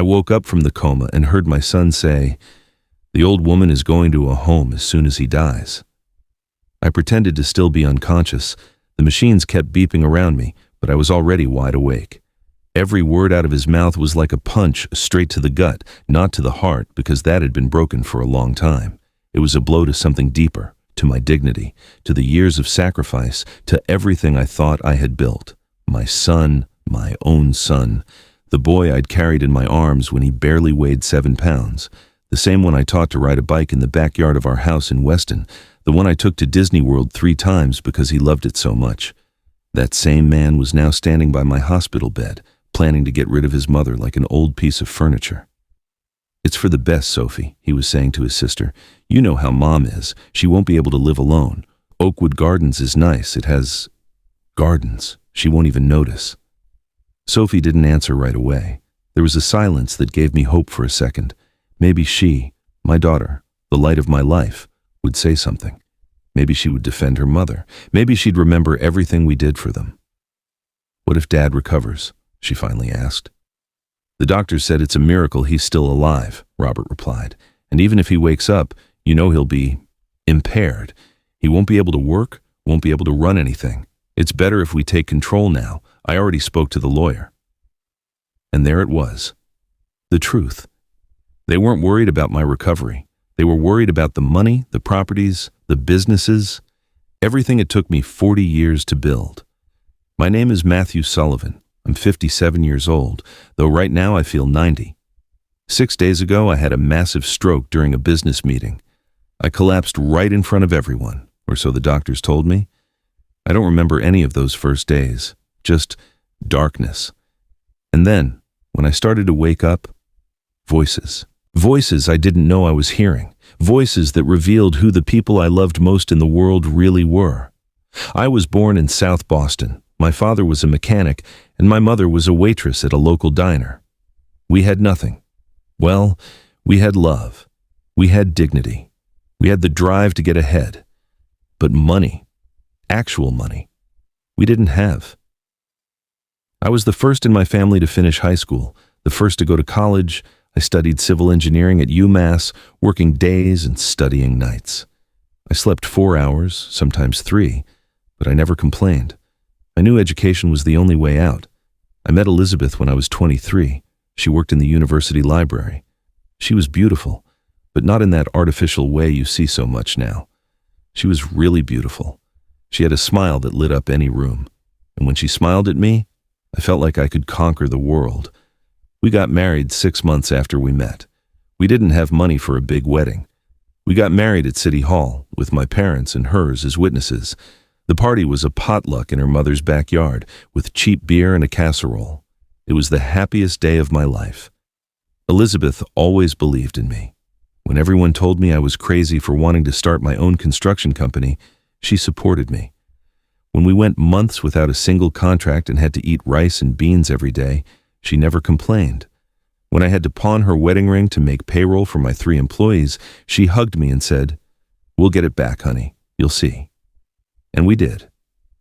I woke up from the coma and heard my son say, "The old woman is going to a home as soon as he dies." I pretended to still be unconscious. The machines kept beeping around me, but I was already wide awake. Every word out of his mouth was like a punch straight to the gut, not to the heart, because that had been broken for a long time. It was a blow to something deeper, to my dignity, to the years of sacrifice, to everything I thought I had built. My son, my own son, the boy I'd carried in my arms when he barely weighed 7 pounds, the same one I taught to ride a bike in the backyard of our house in Weston, the one I took to Disney World 3 times because he loved it so much. That same man was now standing by my hospital bed, planning to get rid of his mother like an old piece of furniture. "It's for the best, Sophie," he was saying to his sister. "You know how Mom is. She won't be able to live alone. Oakwood Gardens is nice. It has gardens. She won't even notice." Sophie didn't answer right away. There was a silence that gave me hope for a second. Maybe she, my daughter, the light of my life, would say something. Maybe she would defend her mother. Maybe she'd remember everything we did for them. "What if Dad recovers?" she finally asked. "The doctor said it's a miracle he's still alive," Robert replied. "And even if he wakes up, you know he'll be impaired. He won't be able to work, won't be able to run anything. It's better if we take control now. I already spoke to the lawyer." And there it was. The truth. They weren't worried about my recovery. They were worried about the money, the properties, the businesses, everything it took me 40 years to build. My name is Matthew Sullivan. I'm 57 years old, though right now I feel 90. 6 days ago, I had a massive stroke during a business meeting. I collapsed right in front of everyone, or so the doctors told me. I don't remember any of those first days, just darkness. And then, when I started to wake up, voices. Voices I didn't know I was hearing. Voices that revealed who the people I loved most in the world really were. I was born in South Boston. My father was a mechanic, and my mother was a waitress at a local diner. We had nothing. Well, we had love. We had dignity. We had the drive to get ahead. But money, actual money, we didn't have. I was the first in my family to finish high school, the first to go to college. I studied civil engineering at UMass, working days and studying nights. I slept 4 hours, sometimes 3, but I never complained. I knew education was the only way out. I met Elizabeth when I was 23. She worked in the university library. She was beautiful, but not in that artificial way you see so much now. She was really beautiful. She had a smile that lit up any room. And when she smiled at me, I felt like I could conquer the world. We got married 6 months after we met. We didn't have money for a big wedding. We got married at City Hall, with my parents and hers as witnesses. The party was a potluck in her mother's backyard, with cheap beer and a casserole. It was the happiest day of my life. Elizabeth always believed in me. When everyone told me I was crazy for wanting to start my own construction company, she supported me. When we went months without a single contract and had to eat rice and beans every day, she never complained. When I had to pawn her wedding ring to make payroll for my 3 employees, she hugged me and said, "We'll get it back, honey. You'll see." And we did.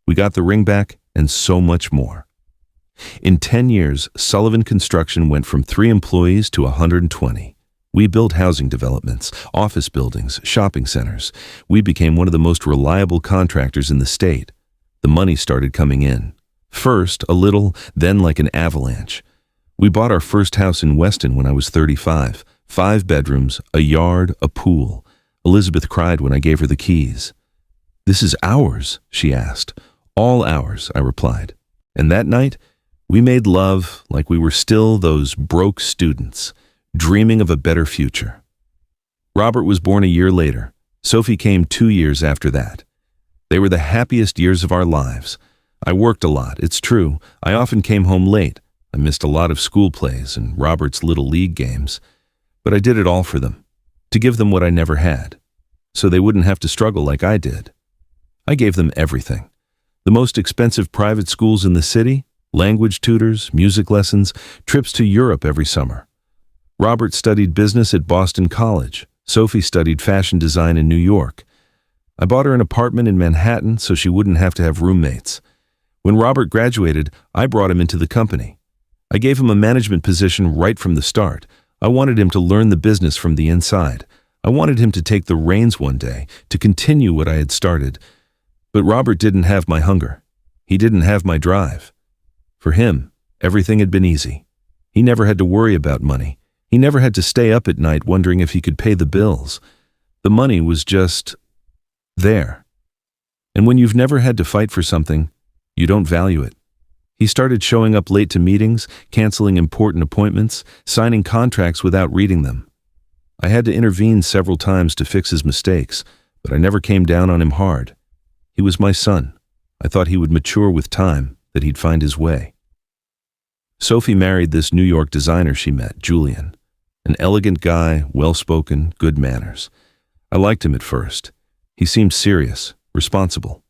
We got the ring back and so much more. In 10 years, Sullivan Construction went from 3 employees to 120. We built housing developments, office buildings, shopping centers. We became one of the most reliable contractors in the state. The money started coming in. First, a little, then like an avalanche. We bought our first house in Weston when I was 35. 5 bedrooms, a yard, a pool. Elizabeth cried when I gave her the keys. "This is ours," she asked. "All ours," I replied. And that night, we made love like we were still those broke students, dreaming of a better future. Robert was born a year later. Sophie came 2 years after that. They were the happiest years of our lives. I worked a lot, it's true. I often came home late. I missed a lot of school plays and Robert's little league games. But I did it all for them, to give them what I never had, so they wouldn't have to struggle like I did. I gave them everything. The most expensive private schools in the city, language tutors, music lessons, trips to Europe every summer. Robert studied business at Boston College. Sophie studied fashion design in New York. I bought her an apartment in Manhattan so she wouldn't have to have roommates. When Robert graduated, I brought him into the company. I gave him a management position right from the start. I wanted him to learn the business from the inside. I wanted him to take the reins one day, to continue what I had started. But Robert didn't have my hunger. He didn't have my drive. For him, everything had been easy. He never had to worry about money. He never had to stay up at night wondering if he could pay the bills. The money was just there. And when you've never had to fight for something, you don't value it. He started showing up late to meetings, canceling important appointments, signing contracts without reading them. I had to intervene several times to fix his mistakes, but I never came down on him hard. He was my son. I thought he would mature with time, that he'd find his way. Sophie married this New York designer she met, Julian. An elegant guy, well-spoken, good manners. I liked him at first. He seemed serious, responsible.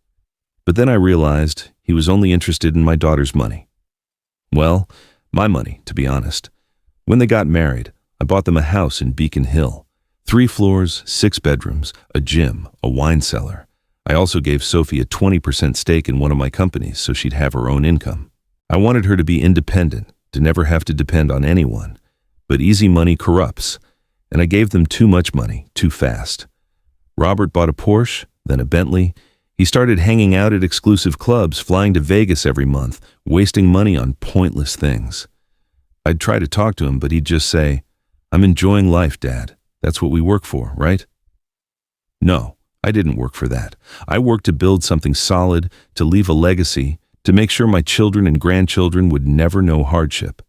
But then I realized he was only interested in my daughter's money. Well, my money, to be honest. When they got married, I bought them a house in Beacon Hill. 3 floors, 6 bedrooms, a gym, a wine cellar. I also gave Sophie a 20% stake in one of my companies so she'd have her own income. I wanted her to be independent, to never have to depend on anyone. But easy money corrupts, and I gave them too much money, too fast. Robert bought a Porsche, then a Bentley. He started hanging out at exclusive clubs, flying to Vegas every month, wasting money on pointless things. I'd try to talk to him, but he'd just say, "I'm enjoying life, Dad. That's what we work for, right?" No, I didn't work for that. I worked to build something solid, to leave a legacy, to make sure my children and grandchildren would never know hardship.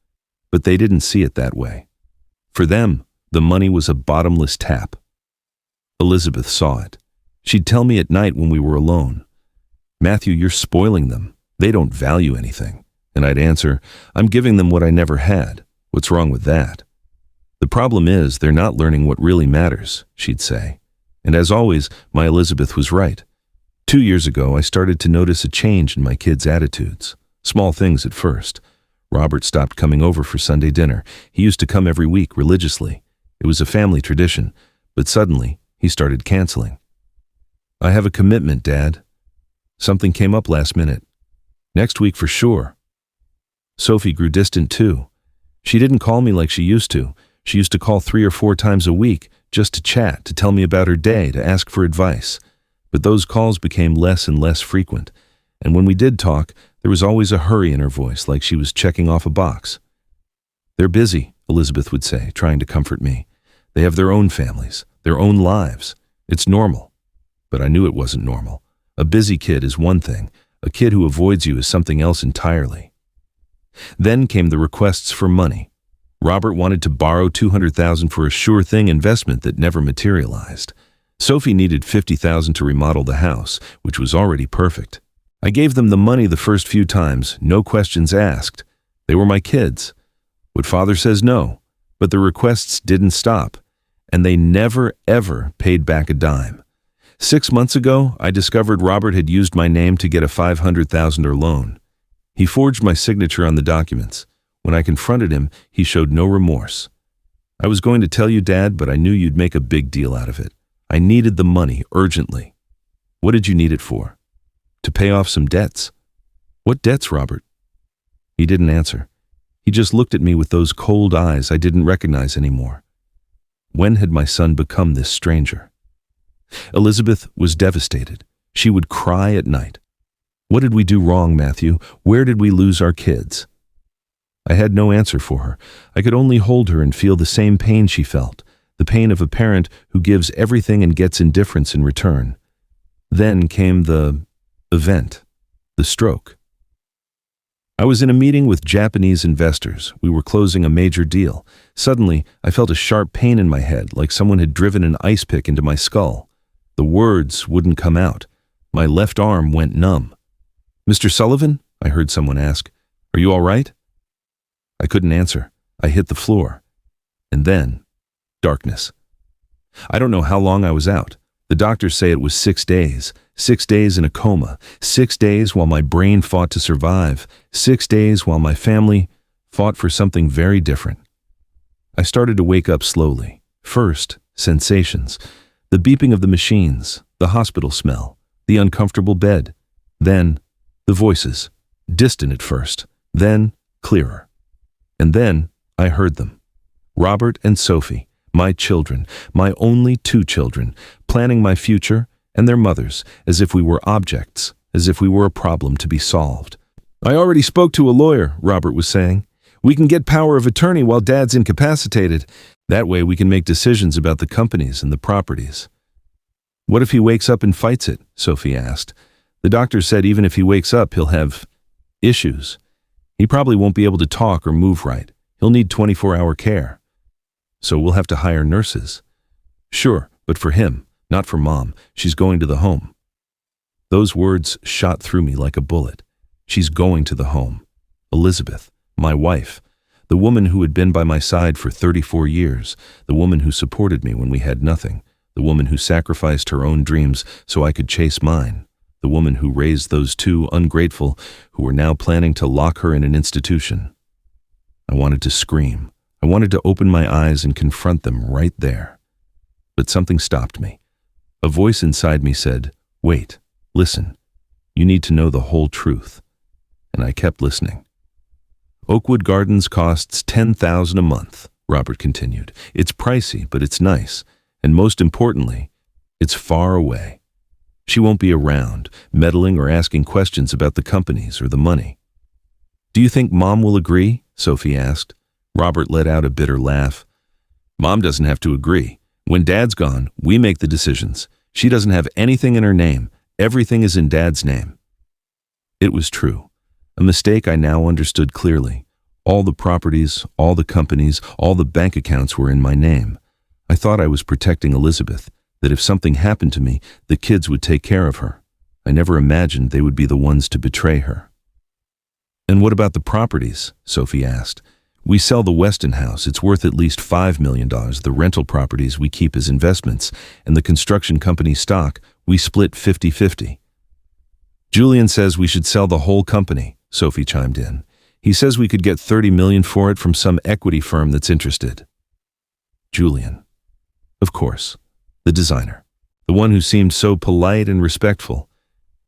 But they didn't see it that way. For them, the money was a bottomless tap. Elizabeth saw it. She'd tell me at night when we were alone, "Matthew, you're spoiling them. They don't value anything." And I'd answer, "I'm giving them what I never had. What's wrong with that?" "The problem is they're not learning what really matters," she'd say. And as always, my Elizabeth was right. 2 years ago, I started to notice a change in my kids' attitudes. Small things at first. Robert stopped coming over for Sunday dinner. He used to come every week religiously. It was a family tradition, but suddenly he started canceling. "I have a commitment, Dad. Something came up last minute. Next week for sure." Sophie grew distant too. She didn't call me like she used to. She used to call 3 or 4 times a week just to chat, to tell me about her day, to ask for advice. But those calls became less and less frequent. And when we did talk, there was always a hurry in her voice, like she was checking off a box. "They're busy," Elizabeth would say, trying to comfort me. "They have their own families, their own lives. It's normal." But I knew it wasn't normal. A busy kid is one thing. A kid who avoids you is something else entirely. Then came the requests for money. Robert wanted to borrow $200,000 for a sure-thing investment that never materialized. Sophie needed $50,000 to remodel the house, which was already perfect. I gave them the money the first few times, no questions asked. They were my kids. What father says no? But the requests didn't stop, and they never, ever paid back a dime. 6 months ago, I discovered Robert had used my name to get a $500,000 loan. He forged my signature on the documents. When I confronted him, he showed no remorse. "I was going to tell you, Dad, but I knew you'd make a big deal out of it. I needed the money urgently." "What did you need it for?" "To pay off some debts." "What debts, Robert?" He didn't answer. He just looked at me with those cold eyes I didn't recognize anymore. When had my son become this stranger? Elizabeth was devastated. She would cry at night. "What did we do wrong, Matthew? Where did we lose our kids?" I had no answer for her. I could only hold her and feel the same pain she felt, the pain of a parent who gives everything and gets indifference in return. Then came the event, the stroke. I was in a meeting with Japanese investors. We were closing a major deal. Suddenly, I felt a sharp pain in my head, like someone had driven an ice pick into my skull. The words wouldn't come out. My left arm went numb. "Mr. Sullivan?" I heard someone ask. "Are you all right?" I couldn't answer. I hit the floor. And then, darkness. I don't know how long I was out. The doctors say it was 6 days. 6 days in a coma. 6 days while my brain fought to survive. 6 days while my family fought for something very different. I started to wake up slowly. First, sensations. The beeping of the machines, the hospital smell, the uncomfortable bed. Then, the voices. Distant at first, then clearer. And then I heard them. Robert and Sophie, my children, my only two children, planning my future and their mothers as if we were objects, as if we were a problem to be solved. "I already spoke to a lawyer," Robert was saying. "We can get power of attorney while Dad's incapacitated. That way we can make decisions about the companies and the properties." "What if he wakes up and fights it?" Sophie asked. "The doctor said even if he wakes up, he'll have issues. He probably won't be able to talk or move right. He'll need 24-hour care. So we'll have to hire nurses." "Sure, but for him, not for Mom. She's going to the home." Those words shot through me like a bullet. She's going to the home. Elizabeth, my wife, the woman who had been by my side for 34 years, the woman who supported me when we had nothing, the woman who sacrificed her own dreams so I could chase mine, the woman who raised those two ungrateful who were now planning to lock her in an institution. I wanted to scream. I wanted to open my eyes and confront them right there. But something stopped me. A voice inside me said, "Wait, listen. You need to know the whole truth." And I kept listening. "Oakwood Gardens costs $10,000 a month," Robert continued. "It's pricey, but it's nice. And most importantly, it's far away. She won't be around, meddling or asking questions about the companies or the money." "Do you think Mom will agree?" Sophie asked. Robert let out a bitter laugh. "Mom doesn't have to agree. When Dad's gone, we make the decisions. She doesn't have anything in her name. Everything is in Dad's name." It was true. A mistake I now understood clearly. All the properties, all the companies, all the bank accounts were in my name. I thought I was protecting Elizabeth, that if something happened to me, the kids would take care of her. I never imagined they would be the ones to betray her. "And what about the properties?" Sophie asked. "We sell the Weston house. It's worth at least $5 million. The rental properties we keep as investments, and the construction company stock, we split 50-50. "Julian says we should sell the whole company," Sophie chimed in. "He says we could get $30 million for it from some equity firm that's interested." Julian. Of course. The designer. The one who seemed so polite and respectful.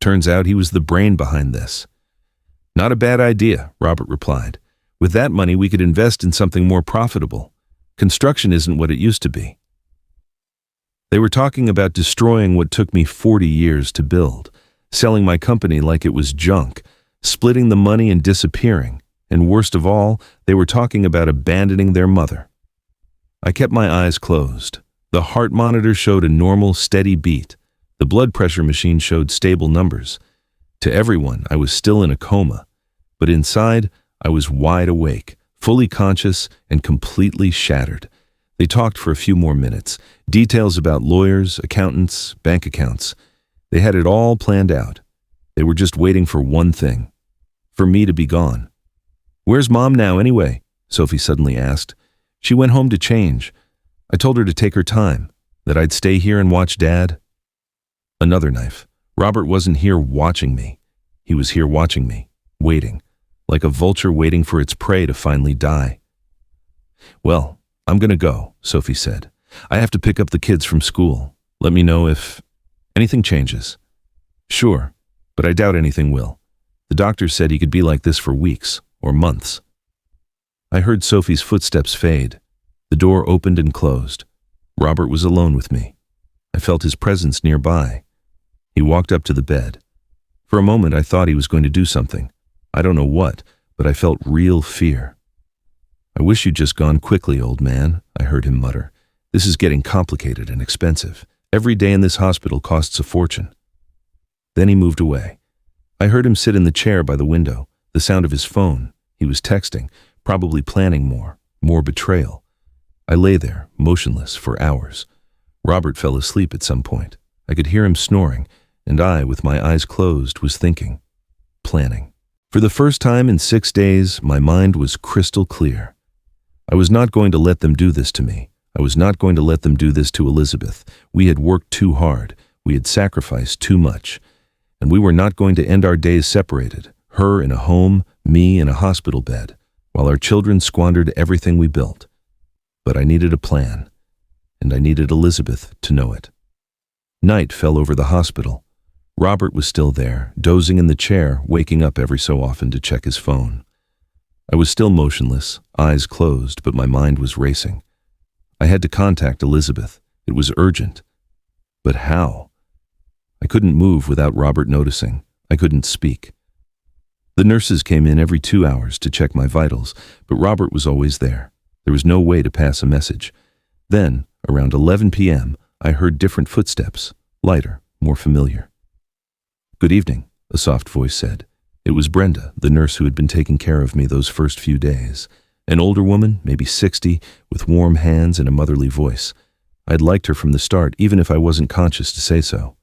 Turns out he was the brain behind this. "Not a bad idea," Robert replied. "With that money, we could invest in something more profitable. Construction isn't what it used to be." They were talking about destroying what took me 40 years to build, selling my company like it was junk, splitting the money and disappearing, and worst of all, they were talking about abandoning their mother. I kept my eyes closed. The heart monitor showed a normal, steady beat. The blood pressure machine showed stable numbers. To everyone, I was still in a coma, but inside, I was wide awake, fully conscious, and completely shattered. They talked for a few more minutes, details about lawyers, accountants, bank accounts. They had it all planned out. They were just waiting for one thing, for me to be gone. "Where's Mom now, anyway?" Sophie suddenly asked. "She went home to change. I told her to take her time, that I'd stay here and watch Dad." Another knife. Robert wasn't here watching me. He was here watching me, waiting, like a vulture waiting for its prey to finally die. "Well, I'm gonna go," Sophie said. "I have to pick up the kids from school. Let me know if anything changes." "Sure, but I doubt anything will. The doctor said he could be like this for weeks or months." I heard Sophie's footsteps fade. The door opened and closed. Robert was alone with me. I felt his presence nearby. He walked up to the bed. For a moment, I thought he was going to do something. I don't know what, but I felt real fear. "I wish you'd just gone quickly, old man," I heard him mutter. "This is getting complicated and expensive. Every day in this hospital costs a fortune." Then he moved away. I heard him sit in the chair by the window, the sound of his phone. He was texting, probably planning more betrayal. I lay there, motionless, for hours. Robert fell asleep at some point. I could hear him snoring, and I, with my eyes closed, was thinking, planning. For the first time in 6 days, my mind was crystal clear. I was not going to let them do this to me. I was not going to let them do this to Elizabeth. We had worked too hard. We had sacrificed too much. And we were not going to end our days separated, her in a home, me in a hospital bed, while our children squandered everything we built. But I needed a plan, and I needed Elizabeth to know it. Night fell over the hospital. Robert was still there, dozing in the chair, waking up every so often to check his phone. I was still motionless, eyes closed, but my mind was racing. I had to contact Elizabeth. It was urgent. But how? I couldn't move without Robert noticing. I couldn't speak. The nurses came in every 2 hours to check my vitals, but Robert was always there. There was no way to pass a message. Then, around 11 p.m., I heard different footsteps, lighter, more familiar. "Good evening," a soft voice said. It was Brenda, the nurse who had been taking care of me those first few days. An older woman, maybe 60, with warm hands and a motherly voice. I'd liked her from the start, even if I wasn't conscious to say so.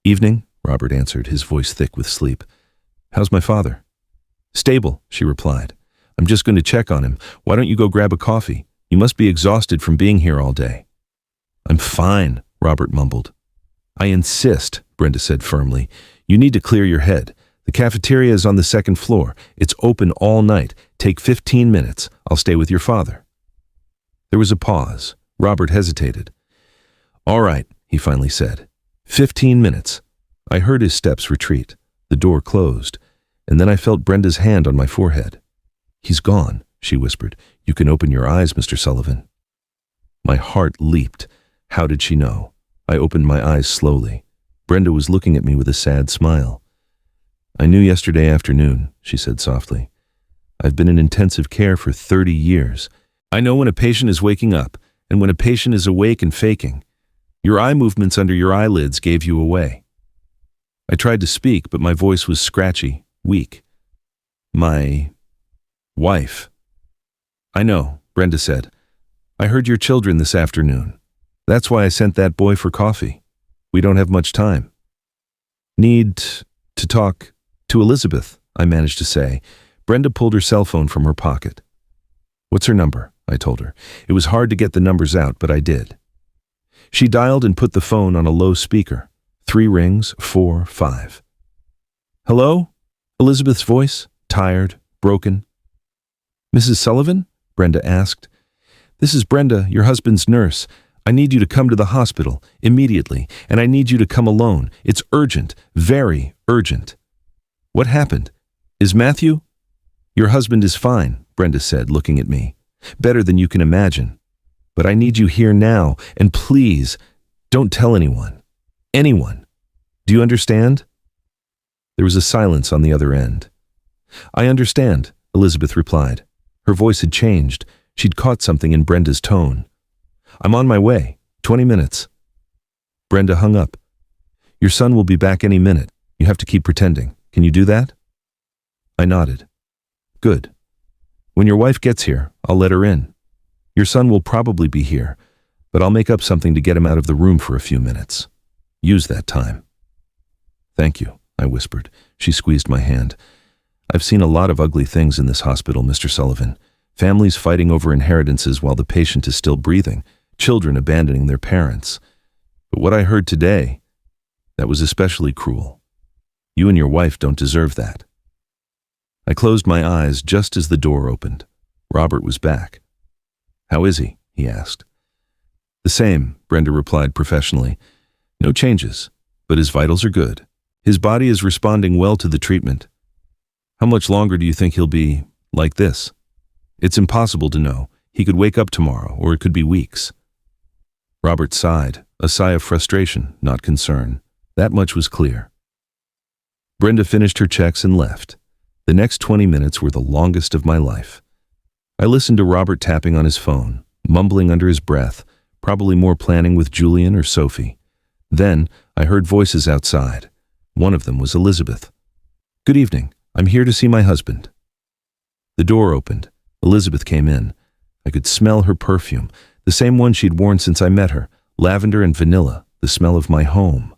"Evening," Robert answered, his voice thick with sleep. "How's my father?" "Stable," she replied. "I'm just going to check on him. Why don't you go grab a coffee? You must be exhausted from being here all day." "I'm fine," Robert mumbled. "I insist," Brenda said firmly. "You need to clear your head. The cafeteria is on the second floor. It's open all night. Take 15 minutes. I'll stay with your father." There was a pause. Robert hesitated. "All right," he finally said. 15 minutes. I heard his steps retreat. The door closed, and then I felt Brenda's hand on my forehead. "He's gone," she whispered. "You can open your eyes, Mr. Sullivan." My heart leaped. How did she know? I opened my eyes slowly. Brenda was looking at me with a sad smile. "I knew yesterday afternoon," she said softly. "I've been in intensive care for 30 years. I know when a patient is waking up and when a patient is awake and faking. Your eye movements under your eyelids gave you away." I tried to speak, but my voice was scratchy, weak. "My wife." "I know," Brenda said. "I heard your children this afternoon. That's why I sent that boy for coffee. We don't have much time." "Need to talk to Elizabeth," I managed to say. Brenda pulled her cell phone from her pocket. "What's her number?" I told her. It was hard to get the numbers out, but I did. She dialed and put the phone on a low speaker. 3 rings, 4, 5. "Hello?" Elizabeth's voice, tired, broken. "Mrs. Sullivan?" Brenda asked. "This is Brenda, your husband's nurse. I need you to come to the hospital, immediately, and I need you to come alone. It's urgent, very urgent." "What happened? Is Matthew?" "Your husband is fine," Brenda said, looking at me. "Better than you can imagine. But I need you here now, and please, don't tell anyone. Anyone. Do you understand?" There was a silence on the other end. "I understand," Elizabeth replied. Her voice had changed. She'd caught something in Brenda's tone. "I'm on my way. 20 minutes. Brenda hung up. "Your son will be back any minute. You have to keep pretending. Can you do that?" I nodded. "Good. When your wife gets here, I'll let her in. Your son will probably be here, but I'll make up something to get him out of the room for a few minutes. Use that time." "Thank you," I whispered. She squeezed my hand. "I've seen a lot of ugly things in this hospital, Mr. Sullivan. Families fighting over inheritances while the patient is still breathing, children abandoning their parents. But what I heard today, that was especially cruel. You and your wife don't deserve that." I closed my eyes just as the door opened. Robert was back. "How is he?" he asked. "The same," Brenda replied professionally. "No changes, but his vitals are good. His body is responding well to the treatment. How much longer do you think he'll be like this? It's impossible to know. He could wake up tomorrow, or it could be weeks." Robert sighed, a sigh of frustration, not concern. That much was clear. Brenda finished her checks and left. The next 20 minutes were the longest of my life. I listened to Robert tapping on his phone, mumbling under his breath, probably more planning with Julian or Sophie. Then I heard voices outside. One of them was Elizabeth. "Good evening. I'm here to see my husband." The door opened. Elizabeth came in. I could smell her perfume, the same one she'd worn since I met her, lavender and vanilla, the smell of my home.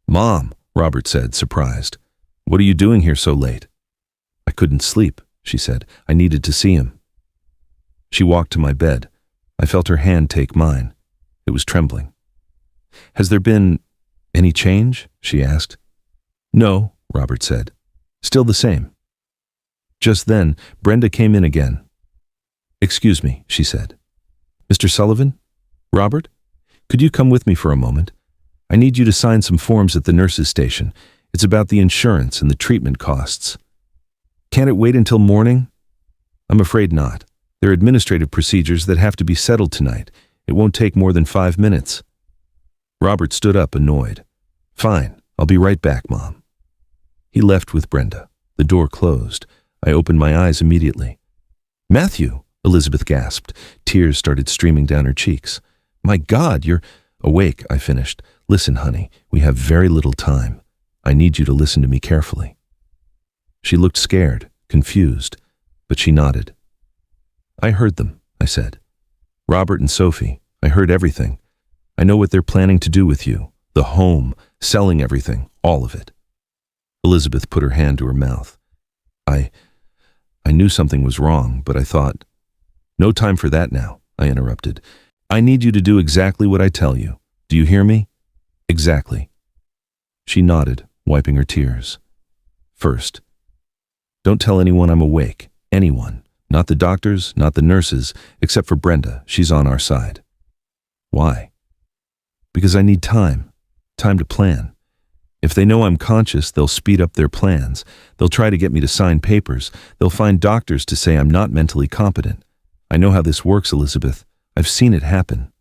"Mom," Robert said, surprised. "What are you doing here so late?" "I couldn't sleep," she said. "I needed to see him." She walked to my bed. I felt her hand take mine. It was trembling. "Has there been any change?" she asked. "No," Robert said. "Still the same." Just then, Brenda came in again. "Excuse me," she said. "Mr. Sullivan? Robert? Could you come with me for a moment? I need you to sign some forms at the nurse's station. It's about the insurance and the treatment costs." "Can't it wait until morning?" I'm afraid not. There are administrative procedures that have to be settled tonight. It won't take more than 5 minutes. Robert stood up, annoyed. Fine, I'll be right back, Mom. He left with Brenda. The door closed. I opened my eyes immediately. Matthew, Elizabeth gasped. Tears started streaming down her cheeks. My God, you're awake, I finished. Listen, honey, we have very little time. I need you to listen to me carefully. She looked scared, confused, but she nodded. I heard them, I said. Robert and Sophie, I heard everything. I know what they're planning to do with you. The home, selling everything, all of it. Elizabeth put her hand to her mouth. I knew something was wrong, but I thought, no time for that now, I interrupted. I need you to do exactly what I tell you. Do you hear me? Exactly. She nodded, wiping her tears. First, don't tell anyone I'm awake. Anyone. Not the doctors, not the nurses, except for Brenda. She's on our side. Why? Because I need time. Time to plan. If they know I'm conscious, they'll speed up their plans. They'll try to get me to sign papers. They'll find doctors to say I'm not mentally competent. I know how this works, Elizabeth. I've seen it happen.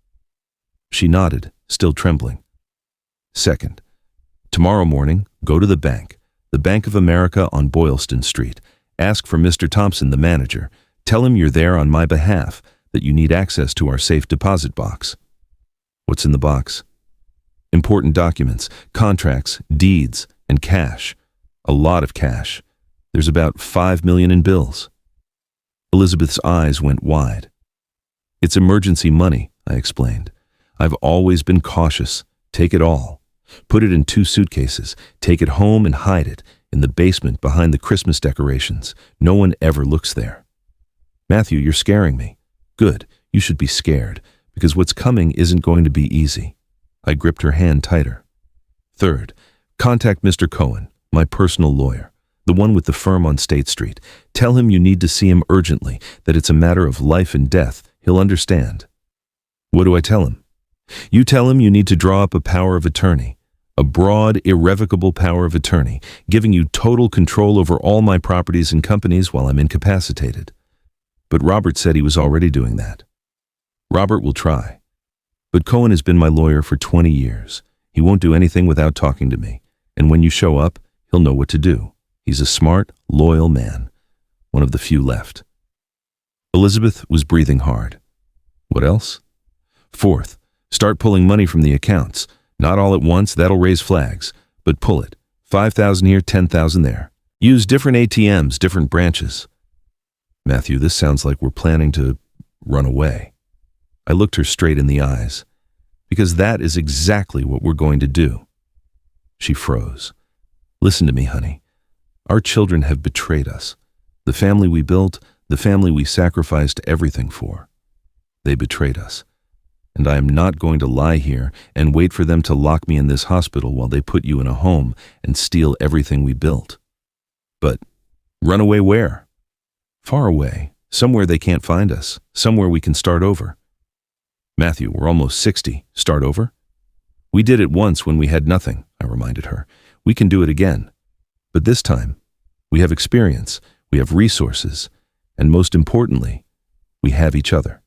She nodded, still trembling. Second, tomorrow morning, go to the Bank of America on Boylston Street. Ask for Mr. Thompson, the manager. Tell him you're there on my behalf, that you need access to our safe deposit box. What's in the box? Important documents, contracts, deeds, and cash. A lot of cash. There's about $5 million in bills. Elizabeth's eyes went wide. It's emergency money, I explained. I've always been cautious. Take it all. Put it in 2 suitcases. Take it home and hide it in the basement behind the Christmas decorations. No one ever looks there. Matthew, you're scaring me. Good. You should be scared, because what's coming isn't going to be easy. I gripped her hand tighter. Third, contact Mr. Cohen, my personal lawyer, the one with the firm on State Street. Tell him you need to see him urgently, that it's a matter of life and death. He'll understand. What do I tell him? You tell him you need to draw up a power of attorney, a broad, irrevocable power of attorney, giving you total control over all my properties and companies while I'm incapacitated. But Robert said he was already doing that. Robert will try. But Cohen has been my lawyer for 20 years. He won't do anything without talking to me. And when you show up, he'll know what to do. He's a smart, loyal man. One of the few left. Elizabeth was breathing hard. What else? Fourth, start pulling money from the accounts. Not all at once, that'll raise flags. But pull it. 5,000 here, 10,000 there. Use different ATMs, different branches. Matthew, this sounds like we're planning to run away. I looked her straight in the eyes. Because that is exactly what we're going to do. She froze. Listen to me, honey. Our children have betrayed us. The family we built, the family we sacrificed everything for. They betrayed us. And I am not going to lie here and wait for them to lock me in this hospital while they put you in a home and steal everything we built. But run away where? Far away, somewhere they can't find us, somewhere we can start over. Matthew, we're almost 60. Start over? We did it once when we had nothing, I reminded her. We can do it again. But this time, we have experience, we have resources, and most importantly, we have each other.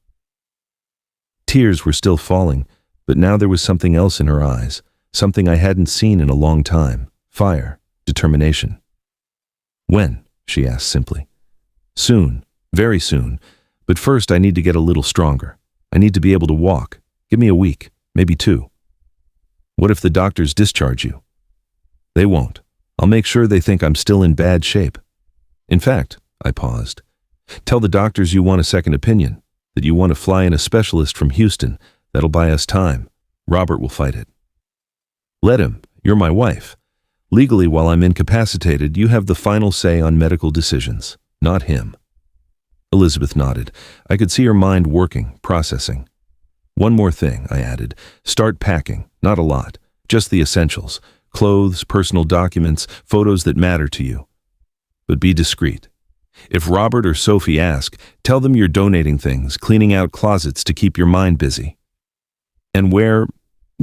Tears were still falling, but now there was something else in her eyes, something I hadn't seen in a long time. Fire, determination. When? She asked simply. Soon, very soon, but first I need to get a little stronger. I need to be able to walk. Give me a week, maybe 2. What if the doctors discharge you? They won't. I'll make sure they think I'm still in bad shape. In fact, I paused. Tell the doctors you want a second opinion, that you want to fly in a specialist from Houston. That'll buy us time. Robert will fight it. Let him. You're my wife. Legally, while I'm incapacitated, you have the final say on medical decisions, not him. Elizabeth nodded. I could see her mind working, processing. One more thing, I added. Start packing. Not a lot. Just the essentials. Clothes, personal documents, photos that matter to you. But be discreet. If Robert or Sophie ask, tell them you're donating things, cleaning out closets to keep your mind busy. And where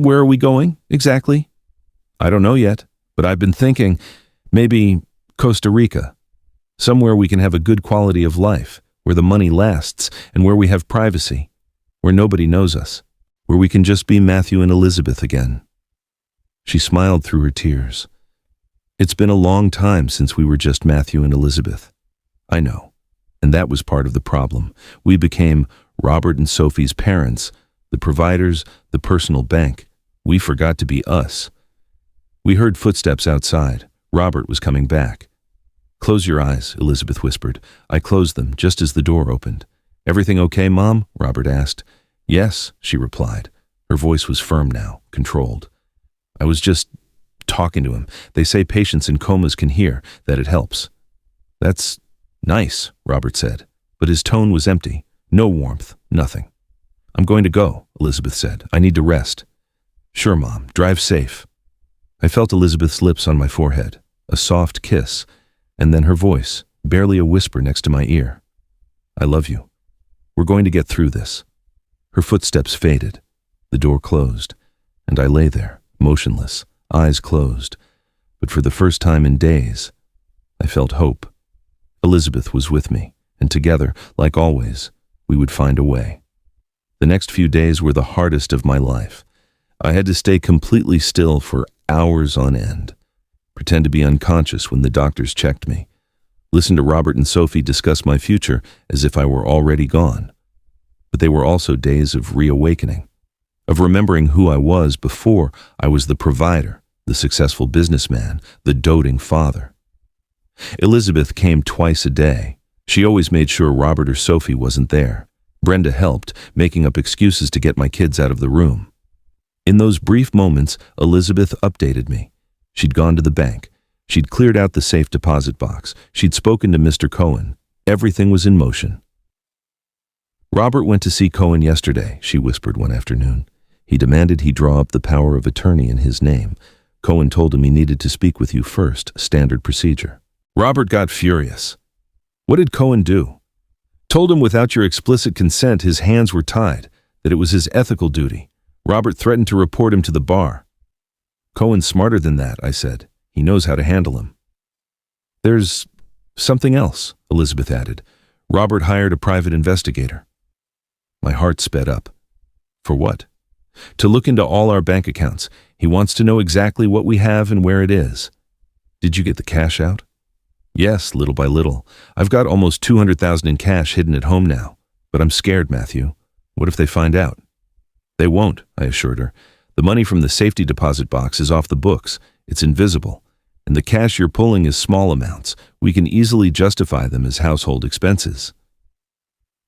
are we going, exactly? I don't know yet, but I've been thinking, maybe Costa Rica. Somewhere we can have a good quality of life. where the money lasts and where we have privacy, where nobody knows us, where we can just be Matthew and Elizabeth again. She smiled through her tears. It's been a long time since we were just Matthew and Elizabeth. I know, and that was part of the problem. We became Robert and Sophie's parents, the providers, the personal bank. We forgot to be us. We heard footsteps outside. Robert was coming back. "Close your eyes," Elizabeth whispered. I closed them just as the door opened. "Everything okay, Mom?" Robert asked. "Yes," she replied. Her voice was firm now, controlled. "I was just talking to him. They say patients in comas can hear, that it helps." "That's nice," Robert said, but his tone was empty. No warmth, nothing. "I'm going to go," Elizabeth said. "I need to rest." "Sure, Mom. Drive safe." I felt Elizabeth's lips on my forehead, a soft kiss, and then her voice, barely a whisper next to my ear. "I love you. We're going to get through this." Her footsteps faded. The door closed, and I lay there, motionless, eyes closed. But for the first time in days, I felt hope. Elizabeth was with me, and together, like always, we would find a way. The next few days were the hardest of my life. I had to stay completely still for hours on end, pretend to be unconscious when the doctors checked me, listen to Robert and Sophie discuss my future as if I were already gone. But they were also days of reawakening, of remembering who I was before I was the provider, the successful businessman, the doting father. Elizabeth came twice a day. She always made sure Robert or Sophie wasn't there. Brenda helped, making up excuses to get my kids out of the room. In those brief moments, Elizabeth updated me. She'd gone to the bank. She'd cleared out the safe deposit box. She'd spoken to Mr. Cohen. Everything was in motion. "Robert went to see Cohen yesterday," she whispered one afternoon. "He demanded he draw up the power of attorney in his name. Cohen told him he needed to speak with you first, standard procedure." Robert got furious. "What did Cohen do?" "Told him without your explicit consent his hands were tied, that it was his ethical duty. Robert threatened to report him to the bar." "Cohen's smarter than that," I said. "He knows how to handle him." "There's something else," Elizabeth added. "Robert hired a private investigator." My heart sped up. "For what?" "To look into all our bank accounts. He wants to know exactly what we have and where it is." "Did you get the cash out?" "Yes, little by little. I've got almost 200,000 in cash hidden at home now. But I'm scared, Matthew. What if they find out?" "They won't," I assured her. "The money from the safety deposit box is off the books. It's invisible. And the cash you're pulling is small amounts. We can easily justify them as household expenses."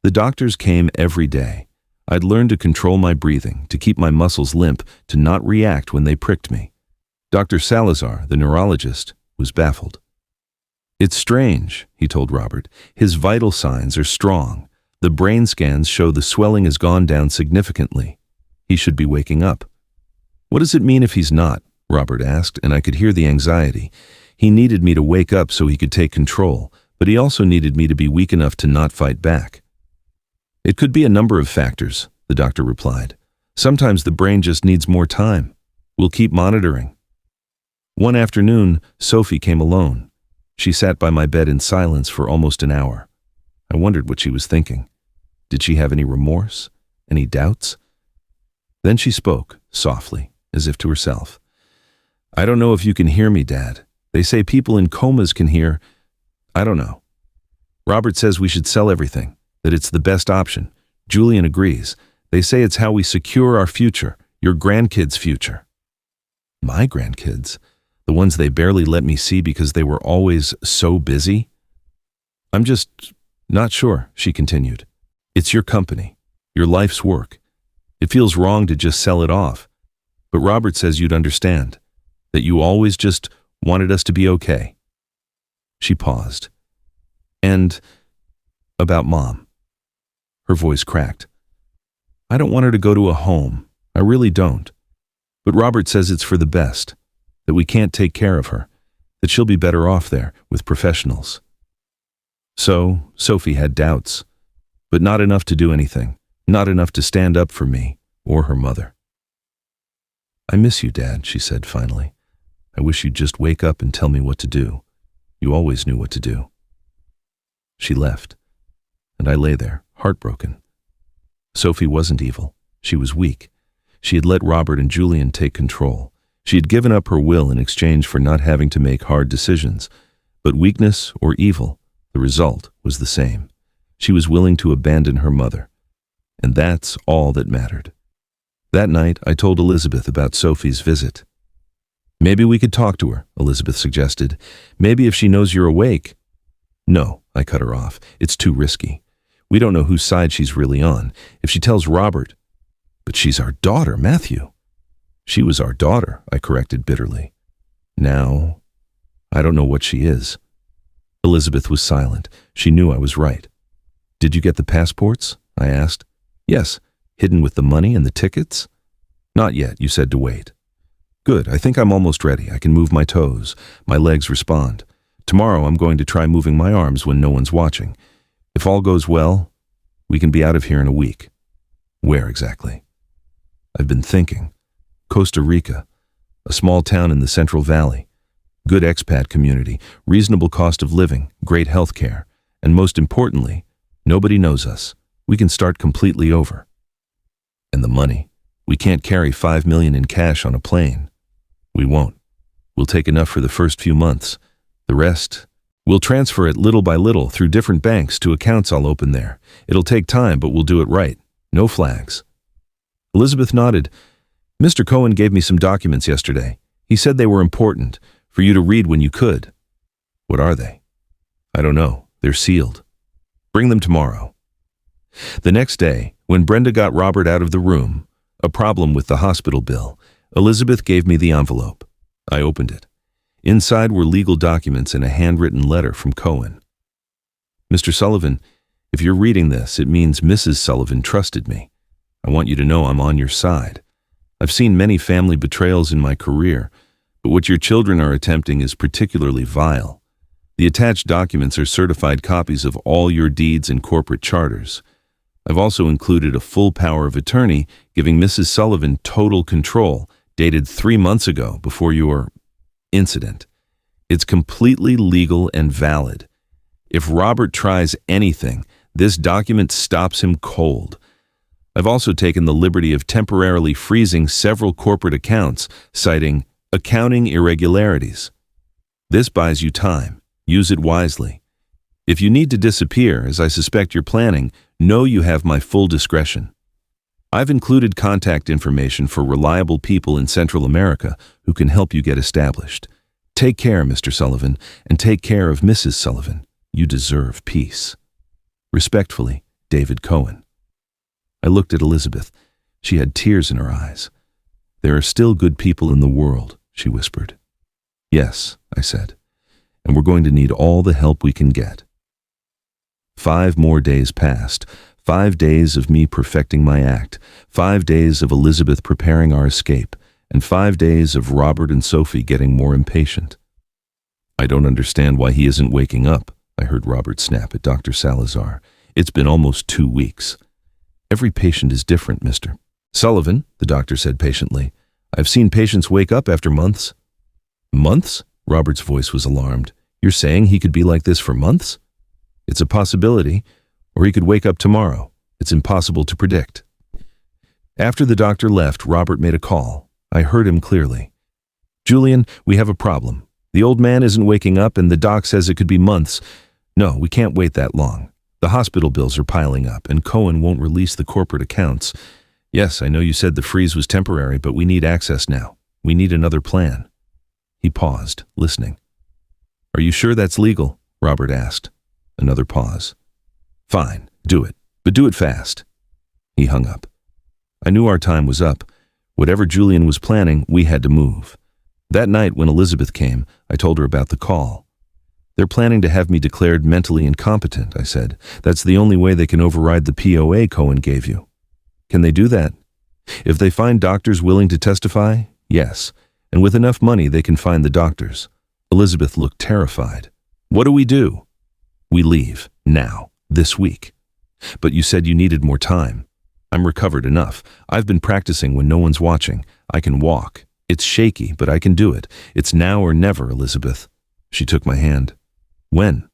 The doctors came every day. I'd learned to control my breathing, to keep my muscles limp, to not react when they pricked me. Dr. Salazar, the neurologist, was baffled. "It's strange," he told Robert. "His vital signs are strong. The brain scans show the swelling has gone down significantly. He should be waking up." "What does it mean if he's not?" Robert asked, and I could hear the anxiety. He needed me to wake up so he could take control, but he also needed me to be weak enough to not fight back. "It could be a number of factors," the doctor replied. "Sometimes the brain just needs more time. We'll keep monitoring." One afternoon, Sophie came alone. She sat by my bed in silence for almost an hour. I wondered what she was thinking. Did she have any remorse? Any doubts? Then she spoke, softly, as if to herself. "I don't know if you can hear me, Dad. They say people in comas can hear. I don't know. Robert says we should sell everything, that it's the best option. Julian agrees. They say it's how we secure our future, your grandkids' future." "My grandkids? The ones they barely let me see because they were always so busy?" "I'm just not sure," she continued. "It's your company, your life's work. It feels wrong to just sell it off. But Robert says you'd understand, that you always just wanted us to be okay." She paused. "And about Mom." Her voice cracked. "I don't want her to go to a home. I really don't. But Robert says it's for the best, that we can't take care of her, that she'll be better off there with professionals." So, Sophie had doubts, but not enough to do anything, not enough to stand up for me or her mother. "I miss you, Dad," she said finally. "I wish you'd just wake up and tell me what to do. You always knew what to do." She left. and I lay there, heartbroken. Sophie wasn't evil. She was weak. She had let Robert and Julian take control. She had given up her will in exchange for not having to make hard decisions. But weakness or evil, the result was the same. She was willing to abandon her mother. And that's all that mattered. That night, I told Elizabeth about Sophie's visit. "Maybe we could talk to her," Elizabeth suggested. "Maybe if she knows you're awake." "No," I cut her off. "It's too risky. We don't know whose side she's really on. If she tells Robert..." "But she's our daughter, Matthew." "She was our daughter," I corrected bitterly. "Now, I don't know what she is." Elizabeth was silent. She knew I was right. "Did you get the passports?" I asked. "Yes. Hidden with the money and the tickets?" "Not yet. You said to wait." "Good. I think I'm almost ready. I can move my toes. My legs respond. Tomorrow I'm going to try moving my arms when no one's watching. If all goes well, we can be out of here in a week." "Where exactly?" "I've been thinking. Costa Rica, a small town in the Central Valley. Good expat community, reasonable cost of living, great health care, and most importantly, nobody knows us. We can start completely over." "And the money? We can't carry $5 million in cash on a plane." "We won't. We'll take enough for the first few months. The rest, we'll transfer it little by little through different banks to accounts I'll open there. It'll take time, but we'll do it right. No flags." Elizabeth nodded. "Mr. Cohen gave me some documents yesterday. He said they were important, for you to read when you could." "What are they?" "I don't know. They're sealed." "Bring them tomorrow." The next day, when Brenda got Robert out of the room, a problem with the hospital bill, Elizabeth gave me the envelope. I opened it. Inside were legal documents and a handwritten letter from Cohen. "Mr. Sullivan, if you're reading this, it means Mrs. Sullivan trusted me. I want you to know I'm on your side. I've seen many family betrayals in my career, but what your children are attempting is particularly vile. The attached documents are certified copies of all your deeds and corporate charters. I've also included a full power of attorney giving Mrs. Sullivan total control, dated 3 months ago before your incident. It's completely legal and valid. If Robert tries anything, this document stops him cold. I've also taken the liberty of temporarily freezing several corporate accounts, citing accounting irregularities. This buys you time. Use it wisely. If you need to disappear, as I suspect you're planning, know you have my full discretion. I've included contact information for reliable people in Central America who can help you get established. Take care, Mr. Sullivan, and take care of Mrs. Sullivan. You deserve peace. Respectfully, David Cohen." I looked at Elizabeth. She had tears in her eyes. "There are still good people in the world," she whispered. "Yes," I said, "and we're going to need all the help we can get." 5 more days passed. 5 days of me perfecting my act. 5 days of Elizabeth preparing our escape. And 5 days of Robert and Sophie getting more impatient. "I don't understand why he isn't waking up," I heard Robert snap at Dr. Salazar. "It's been almost 2 weeks." "Every patient is different, Mr. Sullivan," the doctor said patiently. "I've seen patients wake up after months." "Months?" Robert's voice was alarmed. "You're saying he could be like this for months?" "It's a possibility, or he could wake up tomorrow. It's impossible to predict." After the doctor left, Robert made a call. I heard him clearly. "Julian, we have a problem. The old man isn't waking up and the doc says it could be months. No, we can't wait that long. The hospital bills are piling up and Cohen won't release the corporate accounts. Yes, I know you said the freeze was temporary, but we need access now. We need another plan." He paused, listening. "Are you sure that's legal?" Robert asked. Another pause. "Fine, do it, but do it fast." He hung up. I knew our time was up. Whatever Julian was planning, we had to move. That night when Elizabeth came, I told her about the call. "They're planning to have me declared mentally incompetent," I said. "That's the only way they can override the POA Cohen gave you." "Can they do that?" "If they find doctors willing to testify, yes. And with enough money, they can find the doctors." Elizabeth looked terrified. "What do we do?" "We leave, now, this week." "But you said you needed more time." "I'm recovered enough. I've been practicing when no one's watching. I can walk. It's shaky, but I can do it. It's now or never, Elizabeth." She took my hand. "When?"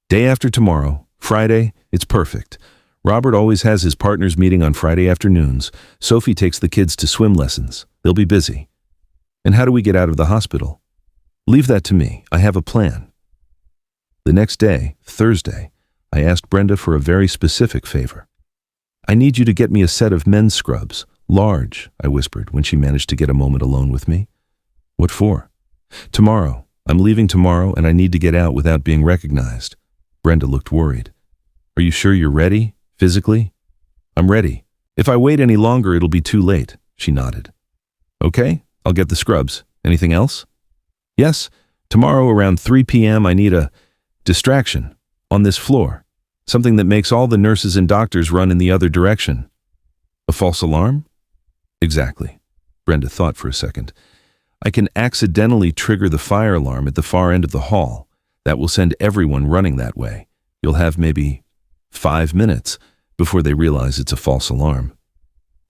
"Day after tomorrow, Friday, it's perfect. Robert always has his partners meeting on Friday afternoons. Sophie takes the kids to swim lessons. They'll be busy. And how do we get out of the hospital? Leave that to me. I have a plan. The next day, Thursday, I asked Brenda for a very specific favor. I need you to get me a set of men's scrubs. Large, I whispered when she managed to get a moment alone with me. What for? Tomorrow. I'm leaving tomorrow and I need to get out without being recognized. Brenda looked worried. Are you sure you're ready? Physically? I'm ready. If I wait any longer, it'll be too late, she nodded. Okay, I'll get the scrubs. Anything else? Yes, tomorrow around 3 p.m. I need a distraction on this floor. Something that makes all the nurses and doctors run in the other direction. A false alarm? Exactly. Brenda thought for a second. I can accidentally trigger the fire alarm at the far end of the hall. That will send everyone running that way. You'll have maybe 5 minutes before they realize it's a false alarm.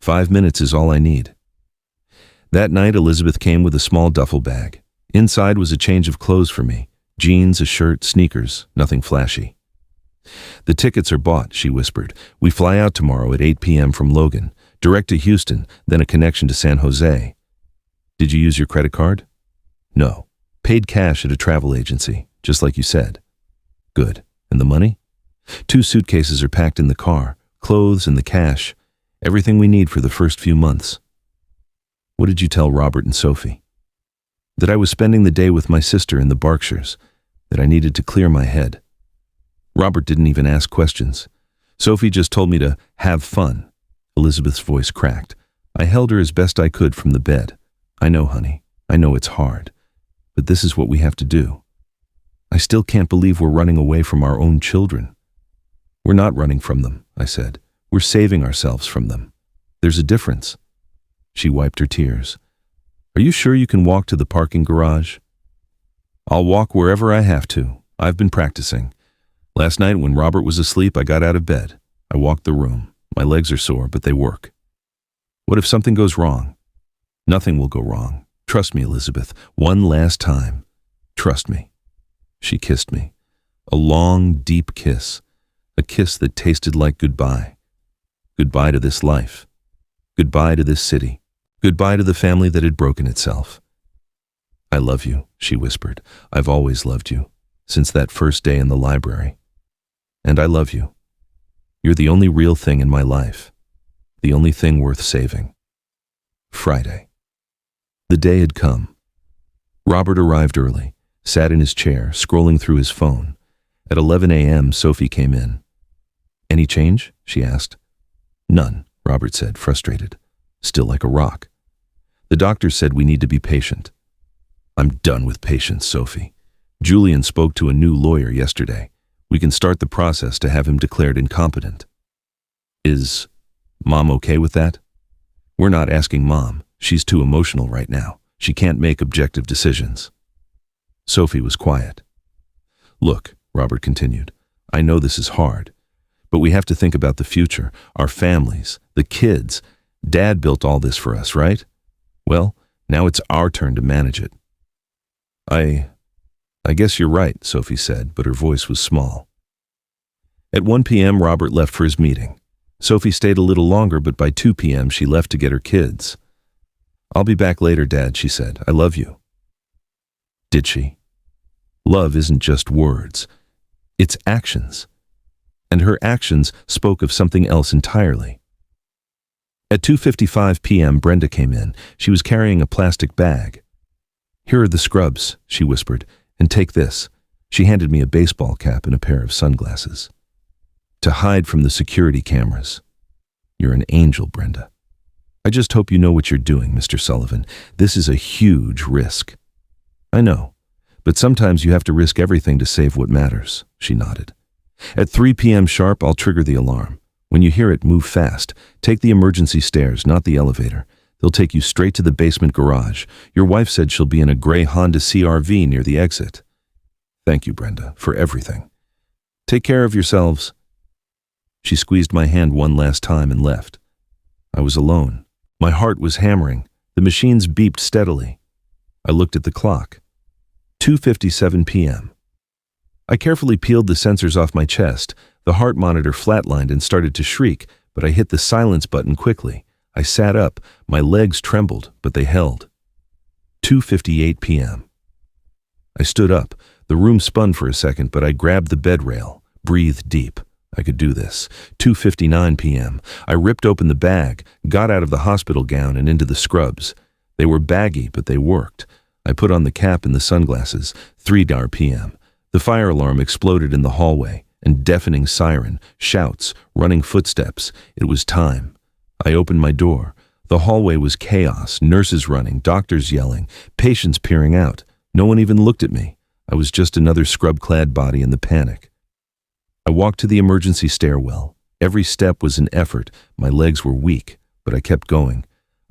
5 minutes is all I need. That night, Elizabeth came with a small duffel bag. Inside was a change of clothes for me. Jeans, a shirt, sneakers, nothing flashy. The tickets are bought, she whispered. We fly out tomorrow at 8 p.m. from Logan, direct to Houston, then a connection to San Jose. Did you use your credit card? No. Paid cash at a travel agency, just like you said. Good. And the money? 2 suitcases are packed in the car, clothes and the cash, everything we need for the first few months. What did you tell Robert and Sophie? That I was spending the day with my sister in the Berkshires, that I needed to clear my head. Robert didn't even ask questions. Sophie just told me to have fun. Elizabeth's voice cracked. I held her as best I could from the bed. I know, honey. I know it's hard. But this is what we have to do. I still can't believe we're running away from our own children. We're not running from them, I said. We're saving ourselves from them. There's a difference. She wiped her tears. Are you sure you can walk to the parking garage? I'll walk wherever I have to. I've been practicing. Last night when Robert was asleep, I got out of bed. I walked the room. My legs are sore, but they work. What if something goes wrong? Nothing will go wrong. Trust me, Elizabeth. One last time. Trust me. She kissed me. A long, deep kiss. A kiss that tasted like goodbye. Goodbye to this life. Goodbye to this city. Goodbye to the family that had broken itself. I love you, she whispered. I've always loved you, since that first day in the library. And I love you. You're the only real thing in my life. The only thing worth saving. Friday. The day had come. Robert arrived early, sat in his chair, scrolling through his phone. At 11 a.m., Sophie came in. Any change? She asked. None, Robert said, frustrated. Still like a rock. The doctor said we need to be patient. I'm done with patience, Sophie. Julian spoke to a new lawyer yesterday. We can start the process to have him declared incompetent. Is Mom okay with that? We're not asking Mom. She's too emotional right now. She can't make objective decisions. Sophie was quiet. Look, Robert continued, I know this is hard, but we have to think about the future, our families, the kids. Dad built all this for us, right? Well, now it's our turn to manage it. I guess you're right, Sophie said, but her voice was small. At 1 p.m., Robert left for his meeting. Sophie stayed a little longer, but by 2 p.m., she left to get her kids. I'll be back later, Dad, she said. I love you. Did she? Love isn't just words. It's actions. And her actions spoke of something else entirely. At 2:55 p.m., Brenda came in. She was carrying a plastic bag. Here are the scrubs, she whispered, and take this. She handed me a baseball cap and a pair of sunglasses. To hide from the security cameras. You're an angel, Brenda. I just hope you know what you're doing, Mr. Sullivan. This is a huge risk. I know, but sometimes you have to risk everything to save what matters, she nodded. At 3 p.m. sharp, I'll trigger the alarm. When you hear it, move fast. Take the emergency stairs, not the elevator. They'll take you straight to the basement garage. Your wife said she'll be in a gray Honda CR-V near the exit. Thank you, Brenda, for everything. Take care of yourselves. She squeezed my hand one last time and left. I was alone. My heart was hammering. The machines beeped steadily. I looked at the clock. 2:57 p.m. I carefully peeled the sensors off my chest. The heart monitor flatlined and started to shriek, but I hit the silence button quickly. I sat up. My legs trembled, but they held. 2:58 p.m. I stood up. The room spun for a second, but I grabbed the bed rail, breathed deep. I could do this. 2:59 p.m. I ripped open the bag, got out of the hospital gown and into the scrubs. They were baggy, but they worked. I put on the cap and the sunglasses. 3:00 p.m. The fire alarm exploded in the hallway, and deafening siren, shouts, running footsteps. It was time. I opened my door. The hallway was chaos, nurses running, doctors yelling, patients peering out. No one even looked at me. I was just another scrub-clad body in the panic. I walked to the emergency stairwell. Every step was an effort. My legs were weak, but I kept going.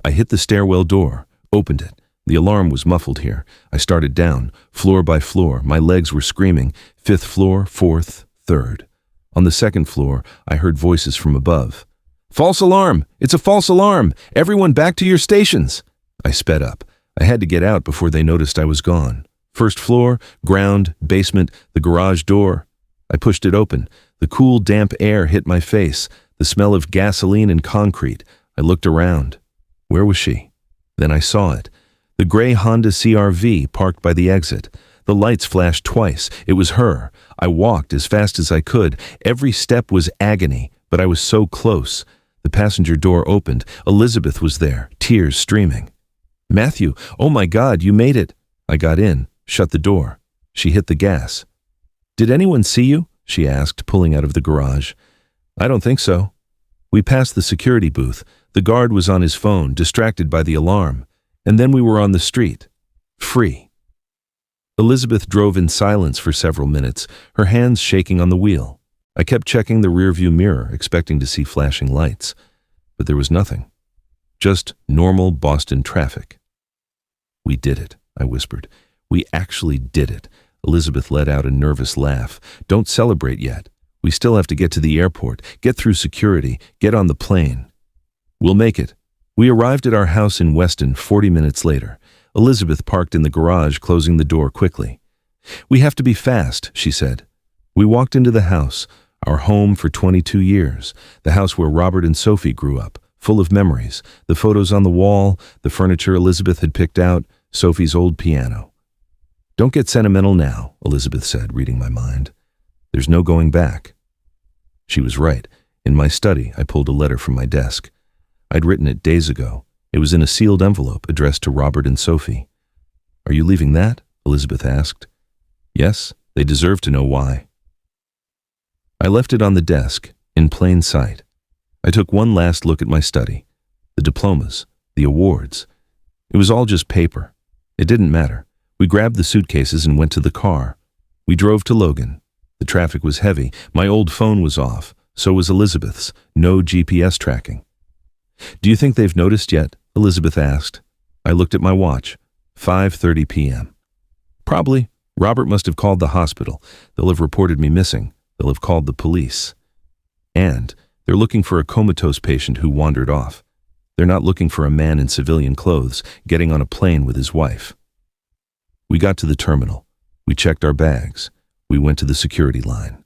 I hit the stairwell door, opened it. The alarm was muffled here. I started down, floor by floor. My legs were screaming. 5th floor, 4th, 3rd. On the 2nd floor, I heard voices from above. "False alarm! It's a false alarm! Everyone back to your stations!" I sped up. I had to get out before they noticed I was gone. 1st floor, ground, basement, the garage door. I pushed it open. The cool, damp air hit my face, the smell of gasoline and concrete. I looked around. Where was she? Then I saw it. The gray Honda CR-V parked by the exit. The lights flashed twice. It was her. I walked as fast as I could. Every step was agony, but I was so close. The passenger door opened. Elizabeth was there, tears streaming. "Matthew, oh my God, you made it." I got in, shut the door. She hit the gas. "Did anyone see you?" she asked, pulling out of the garage. "I don't think so." We passed the security booth. The guard was on his phone, distracted by the alarm. And then we were on the street. Free. Elizabeth drove in silence for several minutes, her hands shaking on the wheel. I kept checking the rearview mirror, expecting to see flashing lights. But there was nothing. Just normal Boston traffic. "We did it," I whispered. "We actually did it." Elizabeth let out a nervous laugh. "Don't celebrate yet. We still have to get to the airport, get through security, get on the plane." "We'll make it." We arrived at our house in Weston 40 minutes later. Elizabeth parked in the garage, closing the door quickly. "We have to be fast," she said. We walked into the house, our home for 22 years, the house where Robert and Sophie grew up, full of memories, the photos on the wall, the furniture Elizabeth had picked out, Sophie's old piano. "Don't get sentimental now," Elizabeth said, reading my mind. "There's no going back." She was right. In my study, I pulled a letter from my desk. I'd written it days ago. It was in a sealed envelope addressed to Robert and Sophie. "Are you leaving that?" Elizabeth asked. "Yes, they deserve to know why." I left it on the desk, in plain sight. I took one last look at my study. The diplomas, the awards. It was all just paper. It didn't matter. We grabbed the suitcases and went to the car. We drove to Logan. The traffic was heavy. My old phone was off. So was Elizabeth's. No GPS tracking. "Do you think they've noticed yet?" Elizabeth asked. I looked at my watch. 5:30 p.m. "Probably. Robert must have called the hospital. They'll have reported me missing. They'll have called the police. And they're looking for a comatose patient who wandered off. They're not looking for a man in civilian clothes getting on a plane with his wife." We got to the terminal. We checked our bags. We went to the security line.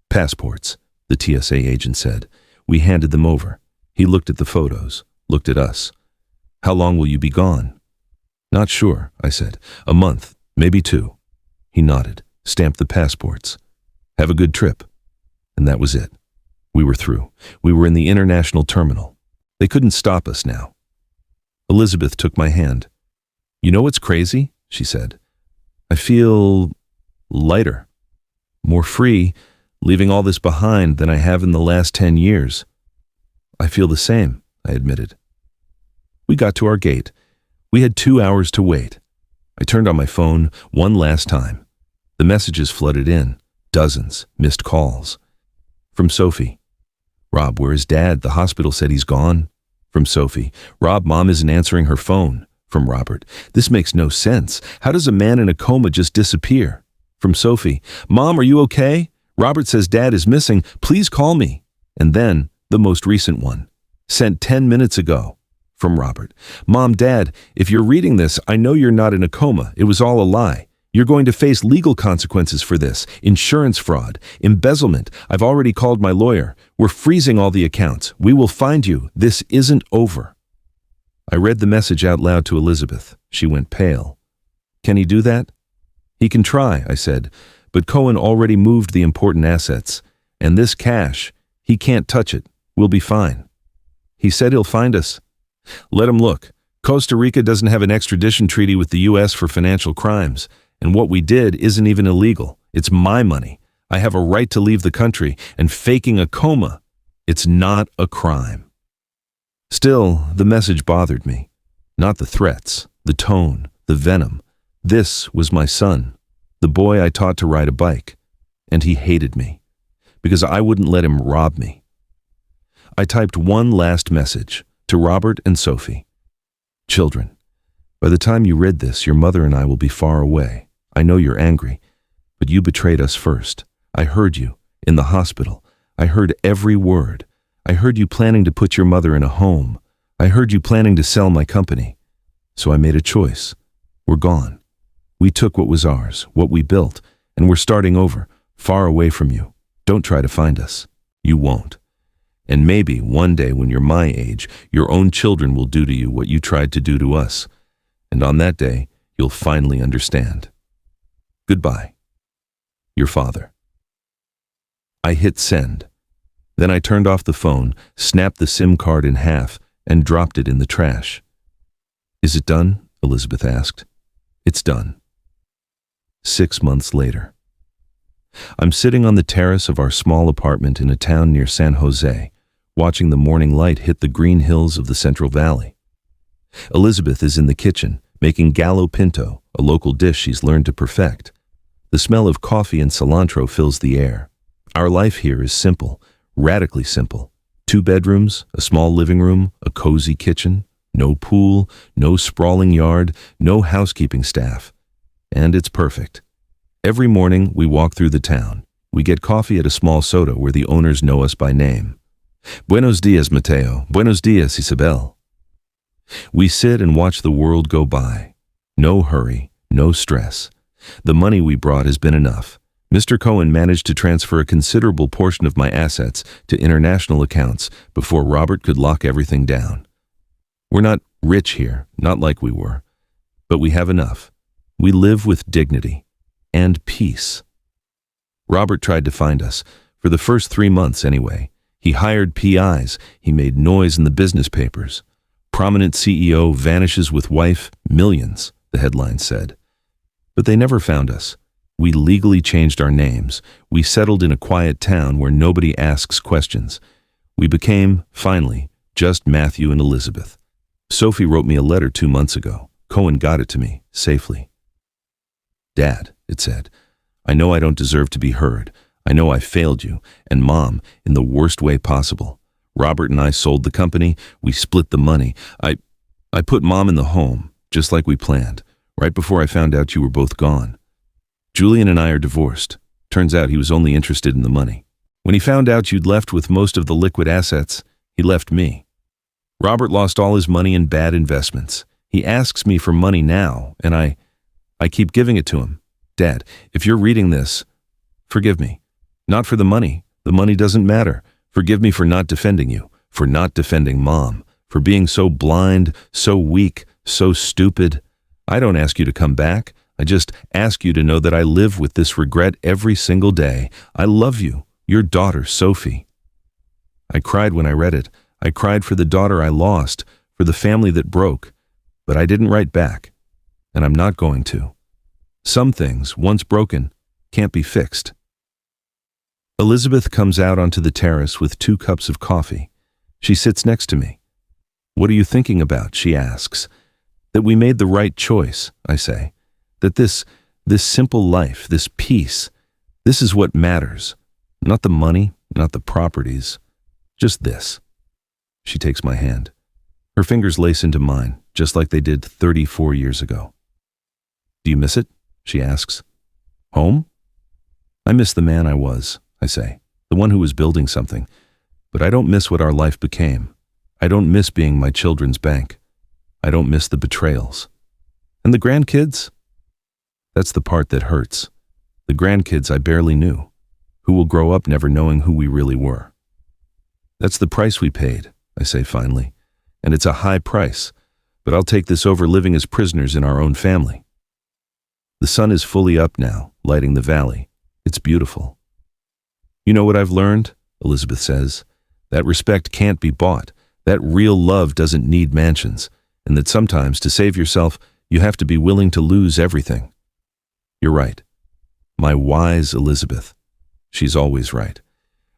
"Passports," the TSA agent said. We handed them over. He looked at the photos, looked at us. "How long will you be gone?" "Not sure," I said. "A month, maybe 2. He nodded, stamped the passports. "Have a good trip." And that was it. We were through. We were in the international terminal. They couldn't stop us now. Elizabeth took my hand. "You know what's crazy?" she said. "I feel lighter, more free, leaving all this behind than I have in the last 10 years. "I feel the same," I admitted. We got to our gate. We had 2 hours to wait. I turned on my phone one last time. The messages flooded in. Dozens, missed calls. From Sophie. "Rob, where is Dad? The hospital said he's gone." From Sophie. "Rob, Mom isn't answering her phone." From Robert. "This makes no sense. How does a man in a coma just disappear?" From Sophie. "Mom, are you okay? Robert says Dad is missing. Please call me." And then, the most recent one. Sent 10 minutes ago. From Robert. "Mom, Dad, if you're reading this, I know you're not in a coma. It was all a lie. You're going to face legal consequences for this. Insurance fraud, embezzlement. I've already called my lawyer. We're freezing all the accounts. We will find you. This isn't over." I read the message out loud to Elizabeth. She went pale. "Can he do that?" "He can try," I said, "but Cohen already moved the important assets. And this cash, he can't touch it. We'll be fine." "He said he'll find us." "Let him look. Costa Rica doesn't have an extradition treaty with the U.S. for financial crimes. And what we did isn't even illegal. It's my money. I have a right to leave the country, and faking a coma, it's not a crime." Still, the message bothered me. Not the threats, the tone, the venom. This was my son, the boy I taught to ride a bike. And he hated me, because I wouldn't let him rob me. I typed one last message to Robert and Sophie. "Children, by the time you read this, your mother and I will be far away. I know you're angry, but you betrayed us first. I heard you, in the hospital. I heard every word. I heard you planning to put your mother in a home. I heard you planning to sell my company. So I made a choice. We're gone. We took what was ours, what we built, and we're starting over, far away from you. Don't try to find us. You won't. And maybe one day when you're my age, your own children will do to you what you tried to do to us. And on that day, you'll finally understand. Goodbye. Your father." I hit send. Then I turned off the phone, snapped the SIM card in half, and dropped it in the trash. "Is it done?" Elizabeth asked. "It's done." 6 months later. I'm sitting on the terrace of our small apartment in a town near San Jose, watching the morning light hit the green hills of the Central Valley. Elizabeth is in the kitchen, making gallo pinto, a local dish she's learned to perfect. The smell of coffee and cilantro fills the air. Our life here is simple, radically simple. 2 bedrooms, a small living room, a cozy kitchen, no pool, no sprawling yard, no housekeeping staff. And it's perfect. Every morning we walk through the town. We get coffee at a small soda where the owners know us by name. "Buenos dias, Mateo. Buenos dias, Isabel." We sit and watch the world go by. No hurry, no stress. The money we brought has been enough. Mr. Cohen managed to transfer a considerable portion of my assets to international accounts before Robert could lock everything down. We're not rich here, not like we were, but we have enough. We live with dignity and peace. Robert tried to find us, for the first 3 months anyway. He hired PIs, he made noise in the business papers. "Prominent CEO vanishes with wife, millions," the headline said. But they never found us. We legally changed our names. We settled in a quiet town where nobody asks questions. We became, finally, just Matthew and Elizabeth. Sophie wrote me a letter 2 months ago. Cohen got it to me, safely. "Dad," it said, "I know I don't deserve to be heard. I know I failed you, and Mom, in the worst way possible. Robert and I sold the company. We split the money. I put Mom in the home, just like we planned, right before I found out you were both gone. Julian and I are divorced. Turns out he was only interested in the money. When he found out you'd left with most of the liquid assets, he left me. Robert lost all his money in bad investments. He asks me for money now, and I keep giving it to him. Dad, if you're reading this, forgive me. Not for the money. The money doesn't matter. Forgive me for not defending you, for not defending Mom, for being so blind, so weak, so stupid. I don't ask you to come back. I just ask you to know that I live with this regret every single day. I love you, your daughter, Sophie." I cried when I read it. I cried for the daughter I lost, for the family that broke. But I didn't write back, and I'm not going to. Some things, once broken, can't be fixed. Elizabeth comes out onto the terrace with 2 cups of coffee. She sits next to me. "What are you thinking about?" she asks. "That we made the right choice," I say. "That this simple life, this peace, this is what matters. Not the money, not the properties, just this." She takes my hand. Her fingers lace into mine, just like they did 34 years ago. "Do you miss it?" she asks. "Home?" "I miss the man I was," I say, "the one who was building something. But I don't miss what our life became. I don't miss being my children's bank. I don't miss the betrayals. And the grandkids? That's the part that hurts. The grandkids I barely knew, who will grow up never knowing who we really were. That's the price we paid, I say finally, and it's a high price, but I'll take this over living as prisoners in our own family. The sun is fully up now, lighting the valley. It's beautiful. You know what I've learned? Elizabeth says. That respect can't be bought, that real love doesn't need mansions, and that sometimes to save yourself, you have to be willing to lose everything. You're right. My wise Elizabeth. She's always right.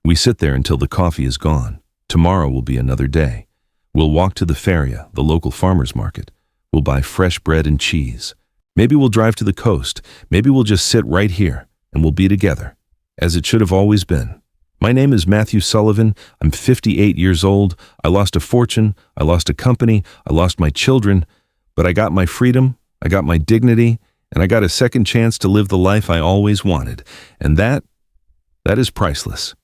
We sit there until the coffee is gone. Tomorrow will be another day. We'll walk to the feria, the local farmer's market. We'll buy fresh bread and cheese. Maybe we'll drive to the coast. Maybe we'll just sit right here, and we'll be together, as it should have always been. My name is Matthew Sullivan. I'm 58 years old. I lost a fortune. I lost a company. I lost my children. But I got my freedom. I got my dignity. And I got a second chance to live the life I always wanted. And that is priceless.